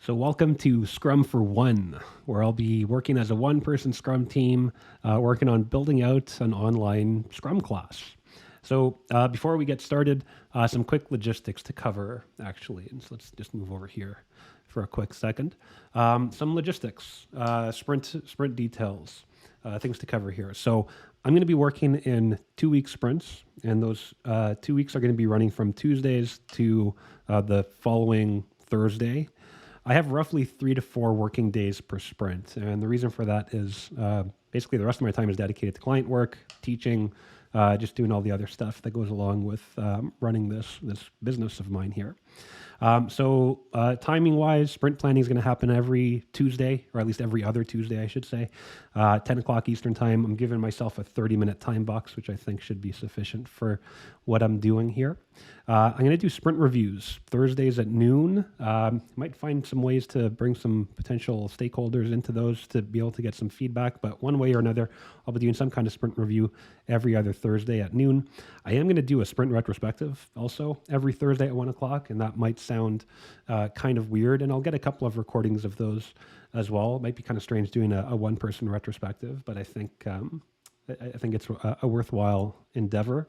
So, welcome to Scrum for One, where I'll be working as a one person Scrum team, working on building out an online Scrum class. So, before we get started, some quick logistics to cover, actually. And so let's just move over here for a quick second. Some logistics, sprint details, things to cover here. So, I'm going to be working in 2 week sprints, and those 2 weeks are going to be running from Tuesdays to the following Thursday. I have roughly 3 to 4 working days per sprint. And the reason for that is basically the rest of my time is dedicated to client work, teaching, just doing all the other stuff that goes along with running this business of mine here. So timing wise, sprint planning is going to happen every Tuesday, or at least every other Tuesday, I should say, 10 o'clock Eastern time. I'm giving myself a 30-minute time box, which I think should be sufficient for what I'm doing here. I'm going to do sprint reviews Thursdays at noon. Might find some ways to bring some potential stakeholders into those to be able to get some feedback, but one way or another, I'll be doing some kind of sprint review every other Thursday at noon. I am going to do a sprint retrospective also every Thursday at 1 o'clock, and that might sound kind of weird, and I'll get a couple of recordings of those as well. It might be kind of strange doing a one-person retrospective, but I think it's a worthwhile endeavor.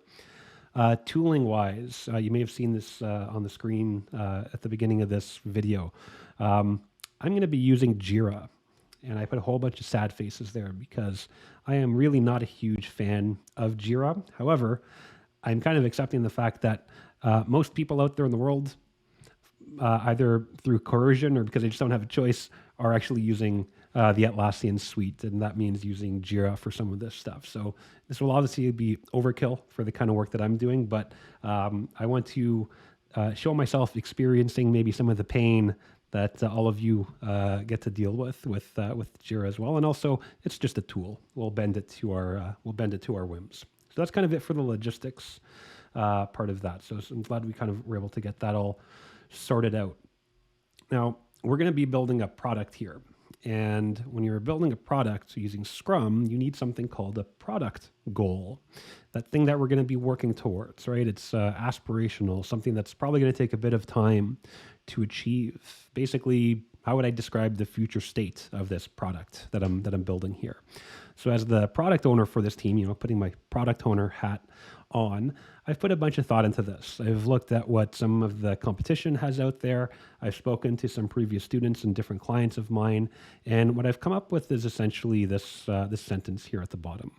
Tooling wise, you may have seen this on the screen at the beginning of this video. I'm going to be using Jira, and I put a whole bunch of sad faces there because I am really not a huge fan of Jira. However, I'm kind of accepting the fact that most people out there in the world, either through coercion or because they just don't have a choice, are actually using the Atlassian suite, and that means using Jira for some of this stuff. So this will obviously be overkill for the kind of work that I'm doing, but I want to show myself experiencing maybe some of the pain that all of you get to deal with Jira as well, and also it's just a tool. We'll bend it to our whims. So that's kind of it for the logistics part of that. So I'm glad we kind of were able to get that all sorted out. Now, we're going to be building a product here. And when you're building a product using Scrum, you need something called a product goal. That thing that we're going to be working towards, right? It's aspirational, something that's probably going to take a bit of time to achieve. Basically, how would I describe the future state of this product that I'm building here? So as the product owner for this team, putting my product owner hat on, I've put a bunch of thought into this. I've looked at what some of the competition has out there. I've spoken to some previous students and different clients of mine, and what I've come up with is essentially this sentence here at the bottom.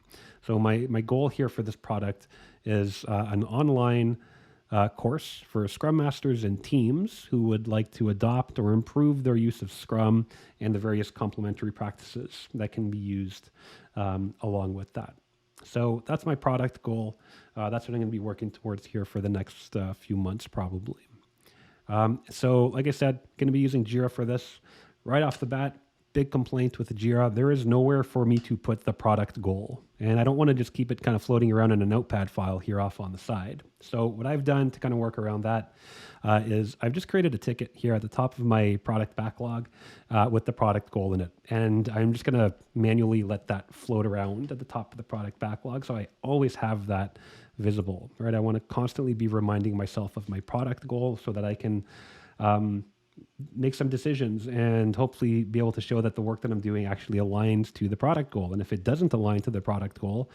So my goal here for this product is an online course for Scrum Masters and teams who would like to adopt or improve their use of Scrum and the various complementary practices that can be used along with that. So that's my product goal. That's what I'm going to be working towards here for the next few months, probably. So like I said, going to be using Jira for this. Right off the bat, big complaint with Jira. There is nowhere for me to put the product goal. And I don't want to just keep it kind of floating around in a notepad file here off on the side. So what I've done to kind of work around that is I've just created a ticket here at the top of my product backlog with the product goal in it. And I'm just going to manually let that float around at the top of the product backlog. So I always have that visible, right? I want to constantly be reminding myself of my product goal so that I can make some decisions and hopefully be able to show that the work that I'm doing actually aligns to the product goal. And if it doesn't align to the product goal,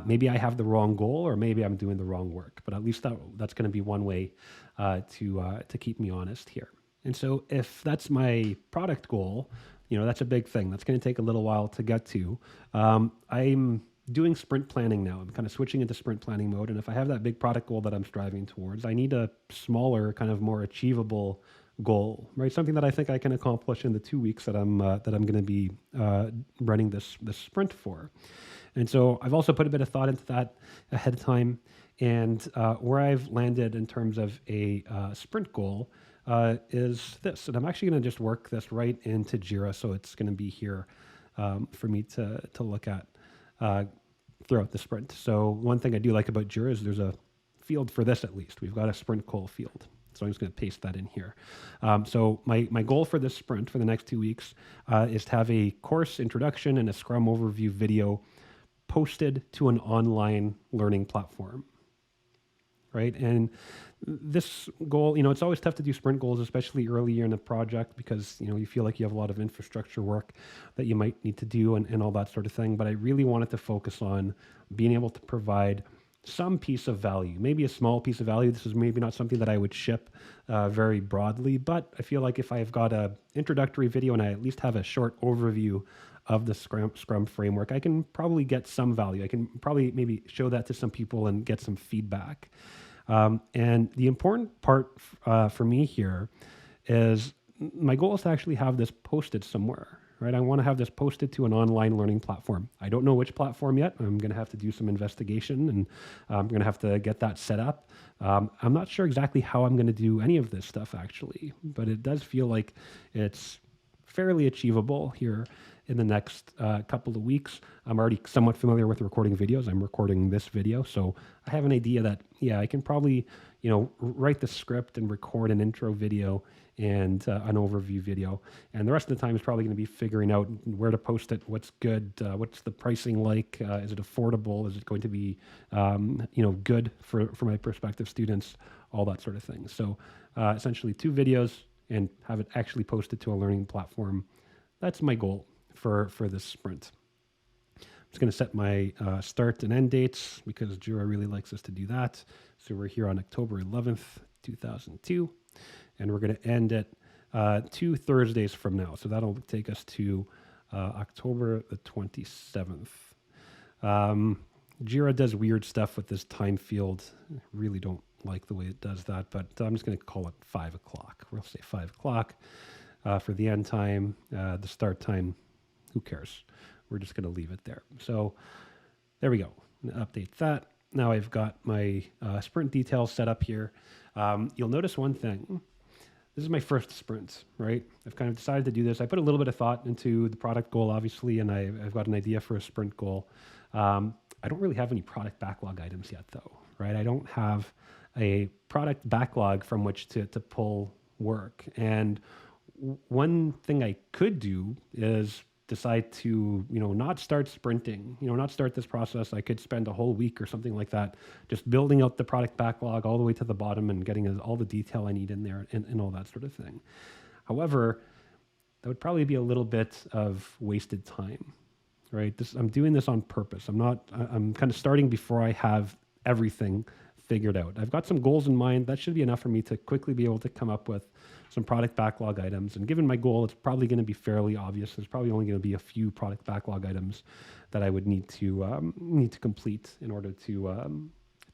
maybe I have the wrong goal or maybe I'm doing the wrong work. But at least that's going to be one way to keep me honest here. And so if that's my product goal, that's a big thing. That's going to take a little while to get to. I'm doing sprint planning now. I'm kind of switching into sprint planning mode. And if I have that big product goal that I'm striving towards, I need a smaller, kind of more achievable goal, right? Something that I think I can accomplish in the 2 weeks that I'm going to be running this sprint for. And so I've also put a bit of thought into that ahead of time. And where I've landed in terms of a sprint goal is this. And I'm actually going to just work this right into Jira. So it's going to be here for me to look at throughout the sprint. So one thing I do like about Jira is there's a field for this at least. We've got a sprint goal field. So I'm just going to paste that in here. So my goal for this sprint for the next 2 weeks is to have a course introduction and a Scrum overview video posted to an online learning platform. right? And this goal, it's always tough to do sprint goals, especially earlier in a project, because you feel like you have a lot of infrastructure work that you might need to do and all that sort of thing. But I really wanted to focus on being able to provide some piece of value, maybe a small piece of value. This is maybe not something that I would ship very broadly, but I feel like if I've got a introductory video and I at least have a short overview of the Scrum framework, I can probably get some value. I can probably maybe show that to some people and get some feedback. And the important part for me here is my goal is to actually have this posted somewhere, right? I want to have this posted to an online learning platform. I don't know which platform yet. I'm going to have to do some investigation, and I'm going to have to get that set up. I'm not sure exactly how I'm going to do any of this stuff actually, but it does feel like it's fairly achievable here in the next couple of weeks. I'm already somewhat familiar with recording videos. I'm recording this video, so I have an idea that, I can probably, write the script and record an intro video and an overview video. And the rest of the time is probably going to be figuring out where to post it, what's good, what's the pricing like, is it affordable, is it going to be, good for my prospective students, all that sort of thing. So essentially 2 videos and have it actually posted to a learning platform. That's my goal for this sprint. I'm just going to set my start and end dates because Jira really likes us to do that. So we're here on October 11th, 2002, and we're going to end it 2 Thursdays from now. So that'll take us to October the 27th. Jira does weird stuff with this time field. I really don't like the way it does that, but I'm just going to call it 5 o'clock. We'll say 5 o'clock for the end time, the start time. Who cares? We're just going to leave it there. So there we go. Update that. Now I've got my sprint details set up here. You'll notice one thing. This is my first sprint, right? I've kind of decided to do this. I put a little bit of thought into the product goal, obviously, and I've got an idea for a sprint goal. I don't really have any product backlog items yet, though, right? I don't have a product backlog from which to pull work. And one thing I could do is decide to, not start sprinting, not start this process. I could spend a whole week or something like that just building out the product backlog all the way to the bottom and getting all the detail I need in there and all that sort of thing. However, that would probably be a little bit of wasted time, right? I'm doing this on purpose. I'm kind of starting before I have everything figured out. I've got some goals in mind. That should be enough for me to quickly be able to come up with some product backlog items. And given my goal, it's probably going to be fairly obvious. There's probably only going to be a few product backlog items that I would need to complete in order to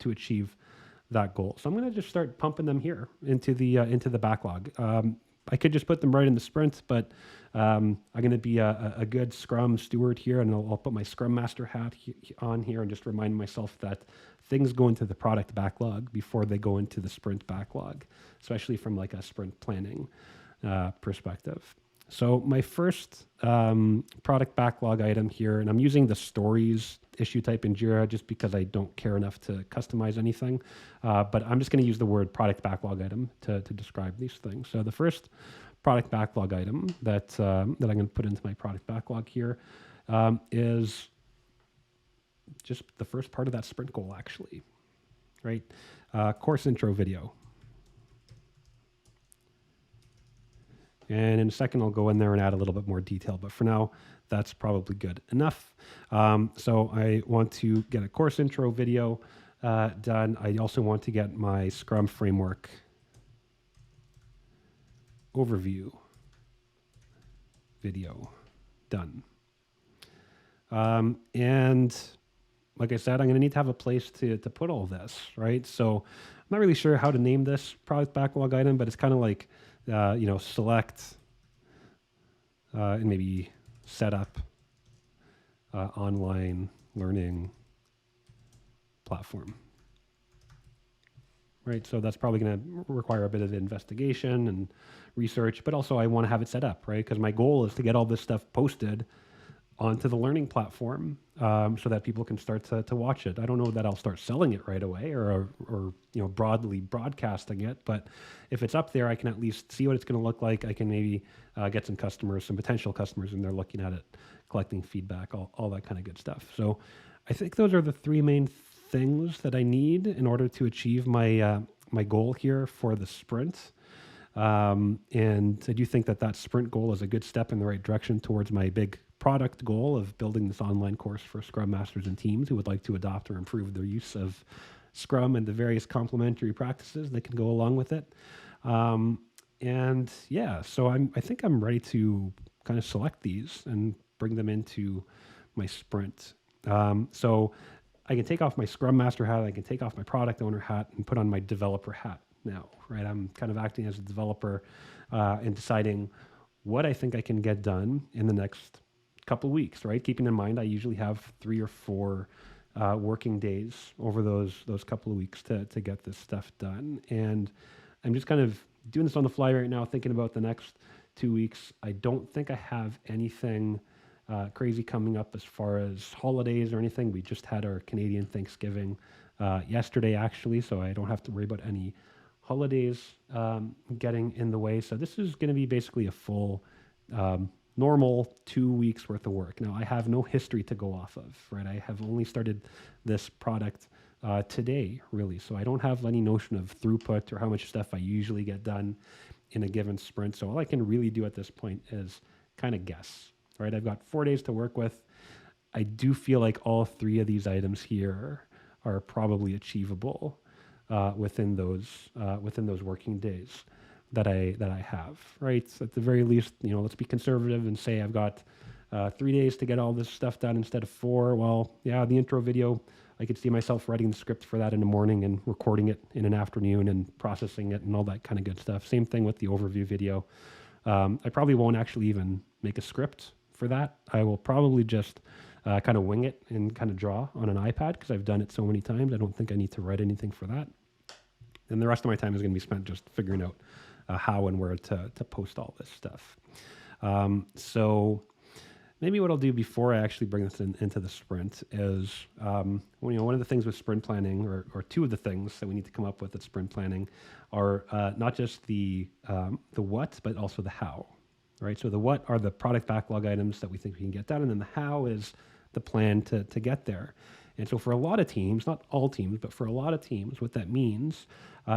achieve that goal. So I'm going to just start pumping them here into the backlog. I could just put them right in the sprint, but I'm going to be a good Scrum steward here, and I'll put my Scrum Master hat on here and just remind myself that things go into the product backlog before they go into the sprint backlog, especially from like a sprint planning perspective. So my first product backlog item here, and I'm using the stories issue type in Jira just because I don't care enough to customize anything, but I'm just going to use the word product backlog item to describe these things. So the first product backlog item that I'm going to put into my product backlog here is just the first part of that sprint goal, actually, right? Course intro video. And in a second, I'll go in there and add a little bit more detail, but for now, that's probably good enough. So I want to get a course intro video done. I also want to get my Scrum framework overview video done. And like I said, I'm going to need to have a place to put all this, right? So I'm not really sure how to name this product backlog item, but it's kind of like, select and maybe set up online learning platform, right? So that's probably going to require a bit of investigation and research, but also I want to have it set up, right? Because my goal is to get all this stuff posted onto the learning platform so that people can start to watch it. I don't know that I'll start selling it right away or broadly broadcasting it, but if it's up there, I can at least see what it's going to look like. I can maybe get some potential customers, and they're looking at it, collecting feedback, all that kind of good stuff. So I think those are the 3 main things that I need in order to achieve my goal here for the sprint. And I do think that sprint goal is a good step in the right direction towards my big product goal of building this online course for Scrum Masters and teams who would like to adopt or improve their use of Scrum and the various complementary practices that can go along with it. And yeah, so I think I'm ready to kind of select these and bring them into my sprint. So I can take off my Scrum Master hat, I can take off my product owner hat and put on my developer hat now, right? I'm kind of acting as a developer and deciding what I think I can get done in the next couple weeks, right? Keeping in mind, I usually have 3 or 4 working days over those couple of weeks to get this stuff done. And I'm just kind of doing this on the fly right now, thinking about the next 2 weeks. I don't think I have anything crazy coming up as far as holidays or anything. We just had our Canadian Thanksgiving yesterday, actually, so I don't have to worry about any holidays getting in the way. So this is going to be basically a full normal 2 weeks worth of work. Now, I have no history to go off of, right? I have only started this product today, really. So I don't have any notion of throughput or how much stuff I usually get done in a given sprint. So all I can really do at this point is kind of guess, right? I've got 4 days to work with. I do feel like all 3 of these items here are probably achievable within those working days that I have, right? So at the very least, let's be conservative and say I've got 3 days to get all this stuff done instead of 4. Well, yeah, the intro video, I could see myself writing the script for that in the morning and recording it in an afternoon and processing it and all that kind of good stuff. Same thing with the overview video. I probably won't actually even make a script for that. I will probably just kind of wing it and kind of draw on an iPad because I've done it so many times. I don't think I need to write anything for that. And the rest of my time is going to be spent just figuring out how and where to post all this stuff. So maybe what I'll do before I actually bring this into the sprint is, one of the things with sprint planning, or 2 of the things that we need to come up with at sprint planning, are not just the what, but also the how, right? So the what are the product backlog items that we think we can get done, and then the how is the plan to get there. And so for a lot of teams, not all teams, but for a lot of teams, what that means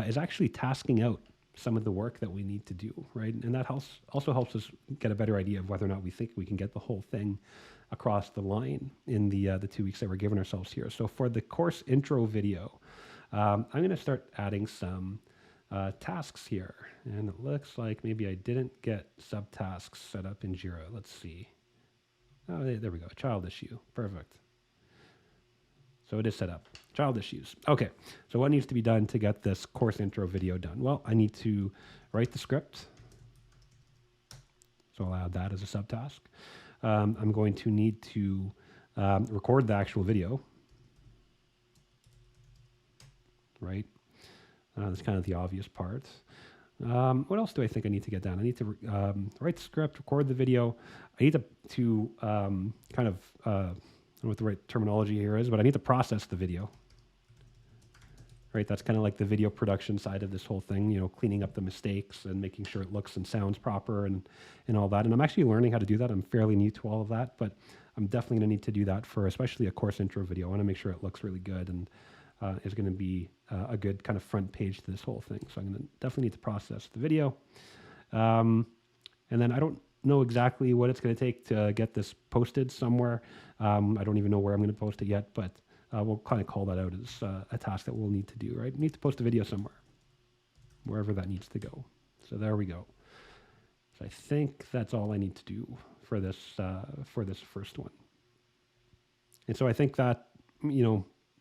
is actually tasking out some of the work that we need to do, right? And that also helps us get a better idea of whether or not we think we can get the whole thing across the line in the 2 weeks that we're giving ourselves here. So for the course intro video, I'm going to start adding some tasks here. And it looks like maybe I didn't get subtasks set up in Jira. Let's see. Oh, there we go. Child issue. Perfect. So it is set up. Child issues. Okay, so what needs to be done to get this course intro video done? Well, I need to write the script. So I'll add that as a subtask. I'm going to need to record the actual video, right? That's kind of the obvious part. What else do I think I need to get done? I need to write the script, record the video. I need to kind of... I don't know what the right terminology here is, but I need to process the video, right? That's kind of like the video production side of this whole thing, cleaning up the mistakes and making sure it looks and sounds proper and all that. And I'm actually learning how to do that. I'm fairly new to all of that, but I'm definitely going to need to do that for especially a course intro video. I want to make sure it looks really good and is going to be a good kind of front page to this whole thing. So I'm going to definitely need to process the video. And then I don't know exactly what it's going to take to get this posted somewhere. I don't even know where I'm going to post it yet, but we'll kind of call that out as a task that we'll need to do, right? We need to post a video somewhere, wherever that needs to go. So there we go. So I think that's all I need to do for this first one. And so I think that,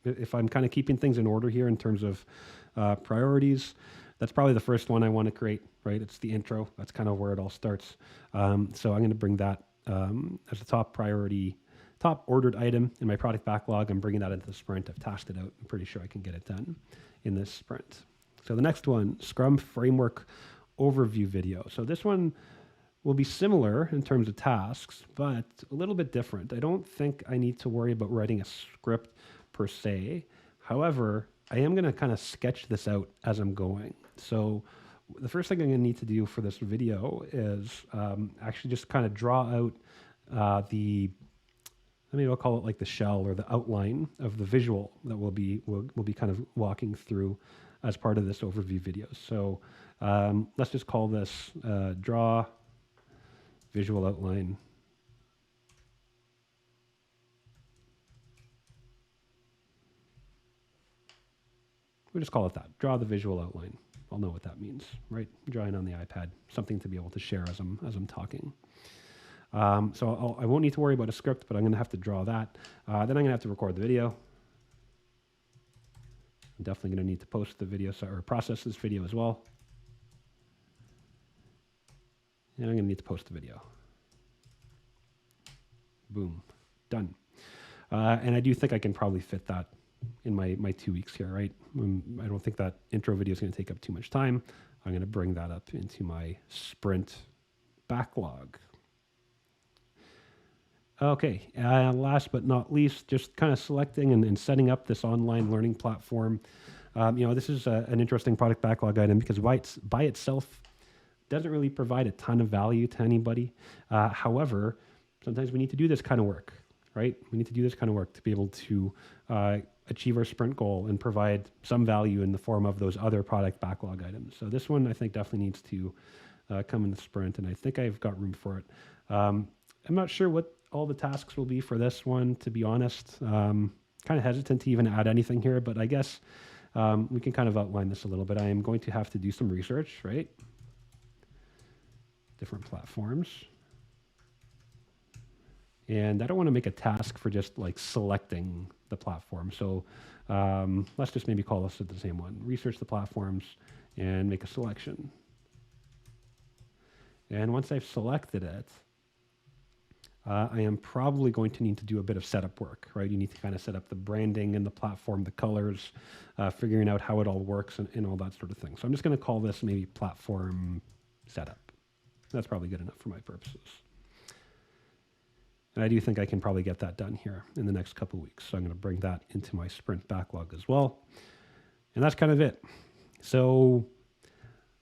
if I'm kind of keeping things in order here in terms of priorities, that's probably the first one I want to create, right? It's the intro. That's kind of where it all starts. So I'm going to bring that as a top priority, top ordered item in my product backlog. I'm bringing that into the sprint. I've tasked it out. I'm pretty sure I can get it done in this sprint. So the next one, Scrum Framework Overview video. So this one will be similar in terms of tasks, but a little bit different. I don't think I need to worry about writing a script per se. However, I am going to kind of sketch this out as I'm going. So the first thing I'm going to need to do for this video is actually just kind of draw out maybe I'll call it like the shell or the outline of the visual that we'll be kind of walking through as part of this overview video. So let's just call this draw visual outline. We'll just call it that. Draw the visual outline. I'll know what that means, right? Drawing on the iPad, something to be able to share as I'm talking. So I won't need to worry about a script, but I'm going to have to draw that. Then I'm going to have to record the video. I'm definitely going to need to post the video or process this video as well. And I'm going to need to post the video. Boom, done. And I do think I can probably fit that in my 2 weeks here, right? I don't think that intro video is going to take up too much time. I'm going to bring that up into my sprint backlog. Okay, last but not least, just kind of selecting and setting up this online learning platform. This is an interesting product backlog item because by itself doesn't really provide a ton of value to anybody. However, sometimes we need to do this kind of work, right? We need to do this kind of work to be able to achieve our sprint goal and provide some value in the form of those other product backlog items. So this one I think definitely needs to come in the sprint, and I think I've got room for it. I'm not sure what all the tasks will be for this one, to be honest. Kind of hesitant to even add anything here, but I guess we can kind of outline this a little bit. I am going to have to do some research, right? Different platforms. And I don't want to make a task for just like selecting the platform. So let's just maybe call this the same one. Research the platforms and make a selection. And once I've selected it, I am probably going to need to do a bit of setup work, right? You need to kind of set up the branding and the platform, the colors, figuring out how it all works and all that sort of thing. So I'm just going to call this maybe platform setup. That's probably good enough for my purposes. And I do think I can probably get that done here in the next couple of weeks. So I'm going to bring that into my sprint backlog as well. And that's kind of it. So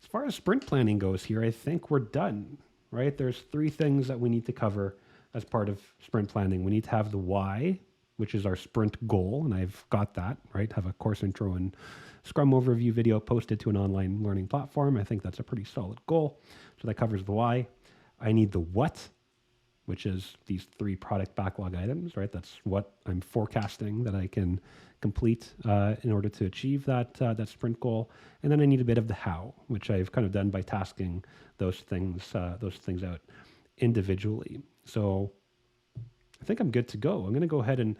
as far as sprint planning goes here, I think we're done, right? There's 3 things that we need to cover as part of sprint planning. We need to have the why, which is our sprint goal. And I've got that, right? Have a course intro and Scrum overview video posted to an online learning platform. I think that's a pretty solid goal. So that covers the why. I need the what, which is these 3 product backlog items, right? That's what I'm forecasting that I can complete in order to achieve that sprint goal. And then I need a bit of the how, which I've kind of done by tasking those things out individually. So I think I'm good to go. I'm going to go ahead and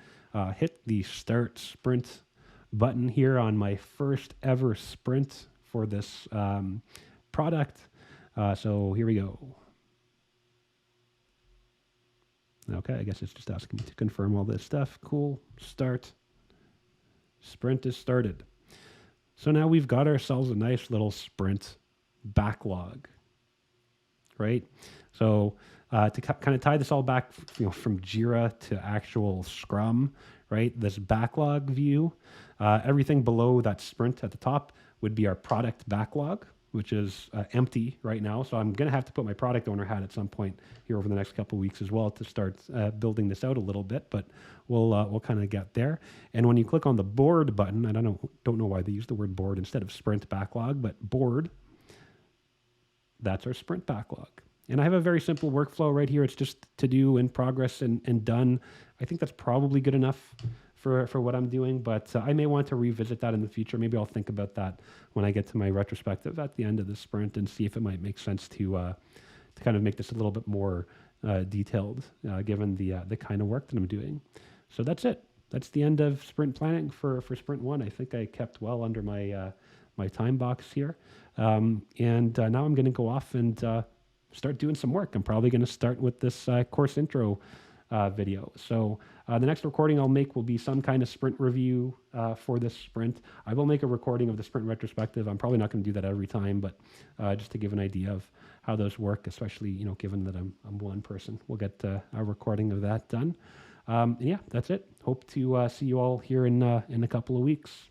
hit the start sprint button here on my first ever sprint for this product. So here we go. Okay, I guess it's just asking me to confirm all this stuff. Cool. Start. Sprint is started. So now we've got ourselves a nice little sprint backlog, right? So to kind of tie this all back, from Jira to actual Scrum, right? This backlog view, everything below that sprint at the top would be our product backlog, which is empty right now. So I'm going to have to put my product owner hat at some point here over the next couple of weeks as well to start building this out a little bit, but we'll kind of get there. And when you click on the board button, I don't know why they use the word board instead of sprint backlog, but board, that's our sprint backlog. And I have a very simple workflow right here. It's just to do, in progress, and done. I think that's probably good enough for what I'm doing, but I may want to revisit that in the future. Maybe I'll think about that when I get to my retrospective at the end of the sprint and see if it might make sense to kind of make this a little bit more detailed, given the kind of work that I'm doing. So that's it. That's the end of sprint planning for sprint 1. I think I kept well under my my time box here, and now I'm going to go off and start doing some work. I'm probably going to start with this course intro video. So the next recording I'll make will be some kind of sprint review for this sprint. I will make a recording of the sprint retrospective. I'm probably not going to do that every time, but just to give an idea of how those work, especially given that I'm one person, we'll get a recording of that done. And yeah, that's it. Hope to see you all here in a couple of weeks.